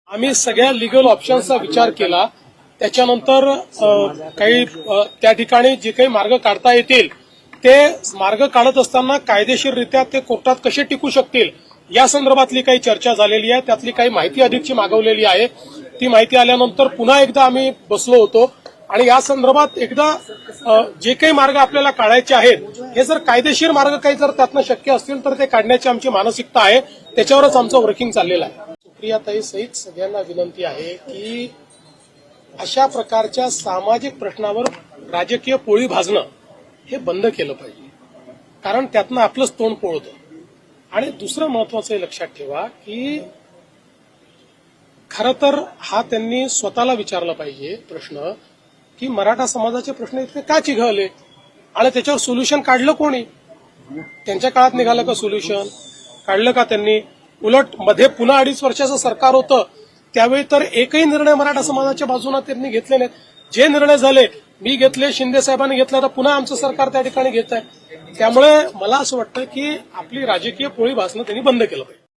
आम्ही सगळ्या लिगल ऑप्शन्सचा विचार केला. त्याच्यानंतर काही त्या ठिकाणी जे काही मार्ग काढता येतील ते मार्ग काढत असताना कायदेशीररित्या ते कोर्टात कसे टिकू शकतील या संदर्भातली काही चर्चा झालेली आहे. त्यातली काही माहिती अधिकची मागवलेली आहे. ती माहिती आल्यानंतर पुन्हा एकदा आम्ही बसलो होतो आणि या संदर्भात एकदा जे काही मार्ग आपल्याला काढायचे आहेत हे जर कायदेशीर मार्ग काही जर त्यातनं शक्य असतील तर ते काढण्याची आमची मानसिकता आहे. त्याच्यावरच आमचं वर्किंग चाललेलं आहे. सुप्रियाताई सहित सगळ्यांना विनंती आहे की अशा प्रकारच्या सामाजिक प्रश्नावर राजकीय पोळी भाजणं हे बंद केलं पाहिजे, कारण त्यातनं आपलंच तोंड पोळतं. आणि दुसरं महत्वाचं हे लक्षात ठेवा की खरं तर हा त्यांनी स्वतःला विचारला पाहिजे प्रश्न की मराठा समाजाचे प्रश्न इतके का चिघळले आणि त्याच्यावर सोल्युशन काढलं कोणी? त्यांच्या काळात निघालं का सोल्युशन? काढलं का त्यांनी? उलट मध्ये पुन्हा 2.5 वर्षाचं सरकार होतं त्यावेळी तर एकही निर्णय मराठा समाजाच्या बाजूने त्यांनी घेतले नाहीत. जे निर्णय झाले मी घेतले, शिंदे साहेबांनी घेतले, तर पुन्हा आमचं सरकार त्या ठिकाणी घेत आहे. त्यामुळे मला असं वाटतं की आपली राजकीय पोळी भासणं त्यांनी बंद केलं पाहिजे.